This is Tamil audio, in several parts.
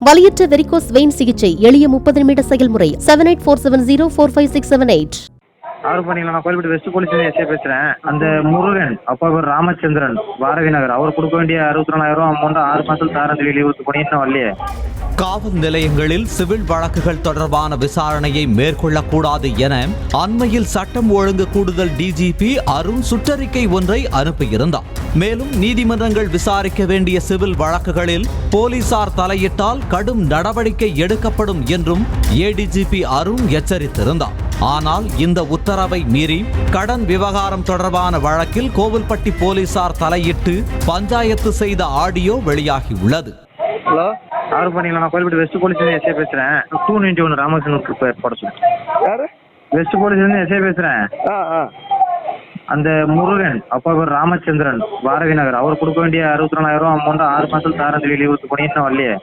வலியற்ற வெரிகோஸ் வெயின் சிகிச்சை எளிய 30 நிமிட செயல்முறை 7847045678. ஆறு பண்ணிங்களா? நான் கோயில்பட்டி வெஸ்ட் போலீஸ் எஸ்ஐ பேசுறேன். அந்த முருகன் அப்பா பேர் ராமச்சந்திரன், பாரதி நகர், அவர் கொடுக்க வேண்டிய 64,000 அமௌண்ட் 6 மாசம் தாரன் சொல்லி பண்ணிட்டு வரலையே. காவல் நிலையங்களில் சிவில் வழக்குகள் தொடர்பான விசாரணையை மேற்கொள்ளக்கூடாது என அண்மையில் சட்டம் ஒழுங்கு கூடுதல் டிஜிபி அருண் சுற்றறிக்கை ஒன்றை அனுப்பியிருந்தார். மேலும் நீதிமன்றங்கள் விசாரிக்க வேண்டிய சிவில் வழக்குகளில் போலீசார் தலையிட்டால் கடும் நடவடிக்கை எடுக்கப்படும் என்றும் ஏடிஜிபி அருண் எச்சரித்திருந்தார். ஆனால் இந்த உத்தரவை மீறி கடன் விவகாரம் தொடர்பான வழக்கில் கோவில்பட்டி போலீசார் தலையிட்டு பஞ்சாயத்து செய்த ஆடியோ வெளியாகியுள்ளது. ஹலோ, ஆறு பண்ணிங்களா? நான் கோயில்பட்டி வெஸ்ட் போலீஸ் எஸ்ஐ பேசுறேன். 291 ராமகிருஷ்ணன் போட சொல்லு. வெஸ்ட் போலீஸ் எஸ்ஐ பேசுறேன். அந்த முருகன் அப்பா பேர் ராமச்சந்திரன், பாரதி நகர், அவர் கொடுக்க வேண்டிய 64,000 அமௌண்ட் 6 மாசம் தாரன் சொல்லி பண்ணிட்டு வரலையே.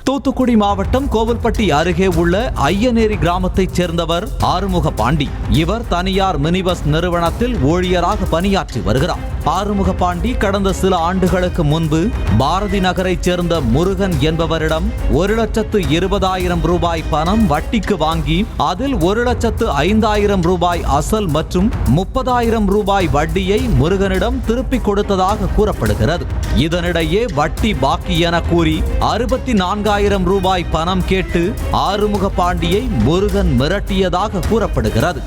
தூத்துக்குடி மாவட்டம் கோவில்பட்டி அருகே உள்ள ஐயனேரி கிராமத்தைச் சேர்ந்தவர் ஆறுமுக பாண்டி. இவர் தனியார் மினி பஸ் நிறுவனத்தில் ஊழியராக பணியாற்றி வருகிறார். ஆறுமுக பாண்டி கடந்த சில ஆண்டுகளுக்கு முன்பு பாரதி நகரைச் சேர்ந்த முருகன் என்பவரிடம் 1,20,000 ரூபாய் பணம் வட்டிக்கு வாங்கி அதில் 1,05,000 ரூபாய் அசல் மற்றும் 30,000 ரூபாய் வட்டியை முருகனிடம் திருப்பிக் கொடுத்ததாக கூறப்படுகிறது. இதனிடையே வட்டி பாக்கி என கூறி 64,000 ரூபாய் பணம் கேட்டு ஆறுமுக பாண்டியை முருகன் மிரட்டியதாக கூறப்படுகிறது.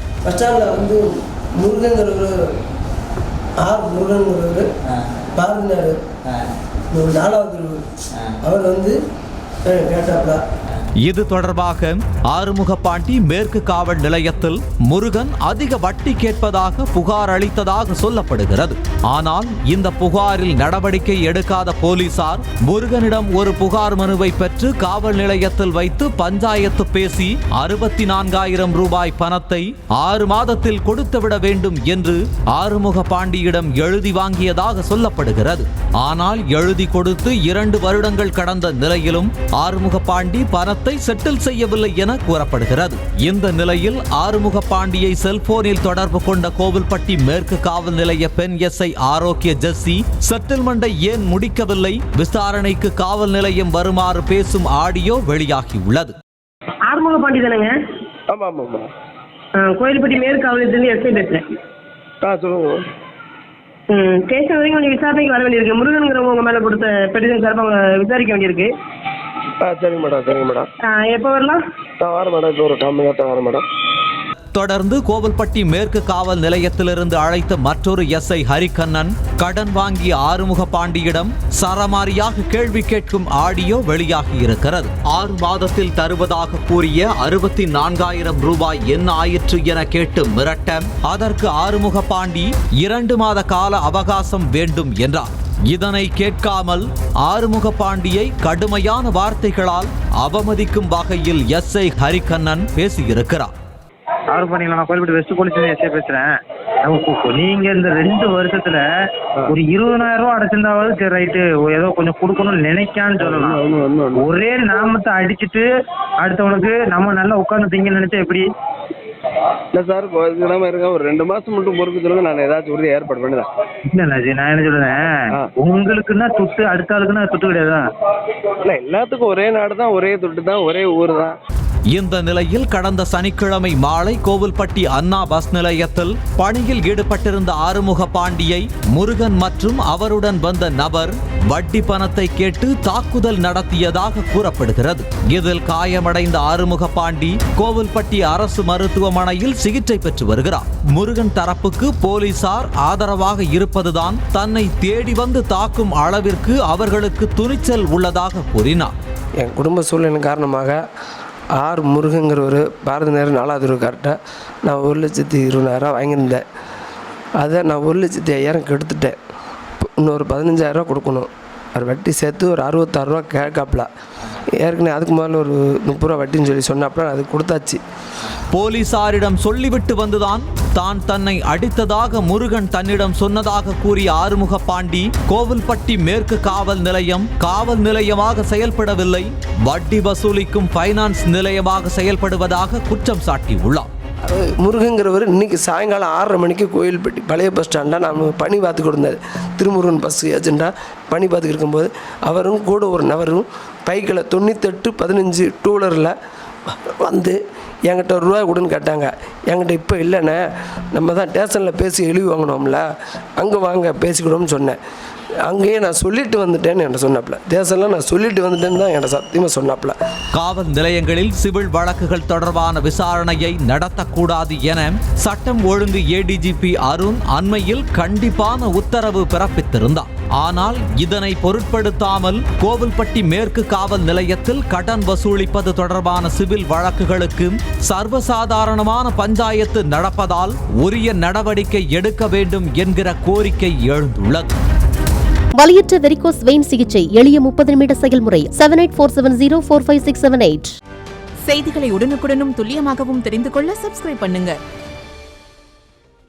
இது தொடர்பாக ஆறுமுக பாண்டி மேற்கு காவல் நிலையத்தில் முருகன் அதிக வட்டி கேட்பதாக புகார் அளித்ததாக சொல்லப்படுகிறது. ஆனால் இந்த புகாரில் நடவடிக்கை எடுக்காத போலீசார் முருகனிடம் ஒரு புகார் மனுவை பெற்று காவல் நிலையத்தில் வைத்து பஞ்சாயத்து பேசி 64,000 ரூபாய் பணத்தை 6 மாதத்தில் கொடுத்துவிட வேண்டும் என்று ஆறுமுக பாண்டியிடம் எழுதி வாங்கியதாக சொல்லப்படுகிறது. ஆனால் எழுதி கொடுத்து 2 வருடங்கள் கடந்த நிலையிலும் ஆறுமுக பாண்டி பணத்தை செட்டில் செய்யவில்லை என கூறப்படுகிறது. இந்த நிலையில் ஆறுமுக பாண்டியை செல்போனில் தொடர்பு கொண்ட கோவில்பட்டி மேற்கு காவல் நிலைய பெண் எஸ்ஐ ஆரோக்கிய ஜெஸ்ஸி செட்டில்மெண்டை ஏன் முடிக்கவில்லை, விசாரணைக்கு காவல் நிலையம் வருமாறு பேசும் ஆடியோ வெளியாகியுள்ளது. ஆறுமுக பாண்டி தானேங்க? ஆமா ஆமா ஆமா. கோயில்பட்டி மேற்கு காவல் நிலையத்திலிருந்து எஸ்ஐ பேசுறேன். சொல்லுங்க. ஸ்டேஷன் வரைக்கும் கொஞ்சம் விசாரணைக்கு வர வேண்டியிருக்கு. முருகனுங்கிறவங்க உங்க மேல கொடுத்த பெட்டிஷன் சார்பாக விசாரிக்க வேண்டியிருக்கு. சரிங்க மேடம், சரிங்க மேடம். எப்போ வரலாம்? வரேன் மேடம், இப்போ ஒரு 10 நிமிஷம் வரேன் மேடம். தொடர்ந்து கோவில்பட்டி மேற்கு காவல் நிலையத்திலிருந்து அழைத்த மற்றொரு எஸ்ஐ ஹரிகண்ணன் கடன் வாங்கிய ஆறுமுக பாண்டியிடம் சரமாரியாக கேள்வி கேட்கும் ஆடியோ வெளியாகி இருக்கிறது. 6 மாதத்தில் தருவதாக கூறிய 64,000 ரூபாய் என்ன ஆயிற்று என கேட்டு மிரட்ட அதற்கு ஆறுமுக பாண்டி 2 மாத கால அவகாசம் வேண்டும் என்றார். இதனை கேட்காமல் ஆறுமுக பாண்டியை கடுமையான வார்த்தைகளால் அவமதிக்கும் வகையில் எஸ்ஐ ஹரிகண்ணன் பேசியிருக்கிறார். ஆறு பண்ணிங்களா? நான் கோயில்பட்டி வெஸ்ட் போலீஸ் எஸ்ஐ பேசுறேன். நீங்க இந்த 2 வருஷத்துல ஒரு 20,000 ரூபாய் அடைச்சிருந்தாவது சரி, ரைட்டு, ஏதோ கொஞ்சம் கொடுக்கணும்னு நினைக்கான்னு சொல்லலாம். ஒரே நாமத்தை அடிச்சுட்டு அடுத்தவனுக்கு நம்ம நல்லா உட்கார்ந்து திங்க நினைச்சா எப்படி? இல்ல சார், இருக்க ஒரு 2 மாசம் மட்டும் பொறுப்பு சொல்லுங்க, நான் ஏதாச்சும் உறுதி ஏற்பாடு பண்ணுறேன். இல்ல நான் என்ன சொல்றேன், உங்களுக்குன்னா துட்டு, அடுத்த ஆளுக்குன்னா துட்டு கிடையாதா? இல்ல, எல்லாத்துக்கும் ஒரே நாடு தான், ஒரே துட்டு தான், ஒரே ஊர் தான். இந்த நிலையில் கடந்த சனிக்கிழமை மாலை கோவில்பட்டி அண்ணா பஸ் நிலையத்தில் பணியில் ஈடுபட்டிருந்த ஆறுமுக பாண்டியை முருகன் மற்றும் அவருடன் வந்த நபர் வட்டி பணத்தை கேட்டு தாக்குதல் நடத்தியதாக கூறப்படுகிறது. இதில் காயமடைந்த ஆறுமுக பாண்டி கோவில்பட்டி அரசு மருத்துவமனையில் சிகிச்சை பெற்று வருகிறார். முருகன் தரப்புக்கு போலீசார் ஆதரவாக இருப்பதுதான் தன்னை தேடி வந்து தாக்கும் அளவிற்கு அவர்களுக்கு துணிச்சல் உள்ளதாக கூறினார். என் குடும்ப சூழ்நிலை காரணமாக முருகங்கிற ஒரு பாரதி நகர் 4வது தெருக்கார்ட்ட நான் 1,20,000 வாங்கியிருந்தேன். அதை நான் 1,05,000 கெடுத்துட்டேன். இன்னொரு 15,000 கொடுக்கணும். ஒரு வட்டி சேர்த்து ஒரு 66 ரூபா கேட்காப்புல. ஏற்கனவே அதுக்கு முதல்ல ஒரு 30 ரூபா வட்டின்னு சொல்லி சொன்னாப்புல அது கொடுத்தாச்சு. போலீசாரிடம் சொல்லிவிட்டு வந்துதான் தான் தன்னை அடித்ததாக முருகன் தன்னிடம் சொன்னதாக கூறிய ஆறுமுக பாண்டி கோவில்பட்டி மேற்கு காவல் நிலையம் காவல் நிலையமாக செயல்படவில்லை, வட்டி வசூலிக்கும் பைனான்ஸ் நிலையமாக செயல்படுவதாக குற்றம் சாட்டியுள்ளார். முருகங்கிறவர் இன்றைக்கி சாயங்காலம் 6:30 மணிக்கு கோயில்பட்டி பழைய பஸ் ஸ்டாண்டாக நான் பணி பார்த்து கொடுத்தார். திருமுருகன் பஸ் ஏஜெண்டாக பணி பார்த்துக்கு இருக்கும்போது அவரும் கூட ஒரு நபரும் பைக்கில் 9815 டூலரில் வந்து என்கிட்ட ரூபா கொடுன்னு கேட்டாங்க. என்கிட்ட இப்போ இல்லைண்ணே, நம்ம தான் ஸ்டேஷனில் பேசி எழுதி வாங்கினோம்ல, அங்கே வாங்க பேசிக்கிடும்னு சொன்னேன். அங்கேயே நான் சொல்லிட்டு வந்துட்டேன்னு என்கிட்ட சொன்னாப்புல. தேசம்லாம் நான் சொல்லிட்டு வந்துட்டேன்னு தான் என்கிட்ட சத்தியமாக சொன்னாப்புல. காவல் நிலையங்களில் சிவில் வழக்குகள் தொடர்பான விசாரணையை நடத்தக்கூடாது என சட்டம் ஒழுங்கு ADGP அருண் அண்மையில் கண்டிப்பான உத்தரவு பிறப்பித்திருந்தார். ஆனால் இதனை பொருட்படுத்தாமல் கோவில்பட்டி மேற்கு காவல் நிலையத்தில் கடன் வசூலிப்பது தொடர்பான சிவில் வழக்குகளுக்கு சர்வசாதாரணமான பஞ்சாயத்து நடப்பதால் உரிய நடவடிக்கை எடுக்க வேண்டும் என்கிற கோரிக்கை எழுந்துள்ளது. வலியற்ற வெரிகோஸ் வெயின் சிகிச்சை எளிய 30 நிமிட செயல்முறை. 7847045678. செய்திகளை உடனுக்குடனும் துல்லியமாகவும் தெரிந்து கொள்ள சப்ஸ்கிரைப் பண்ணுங்க.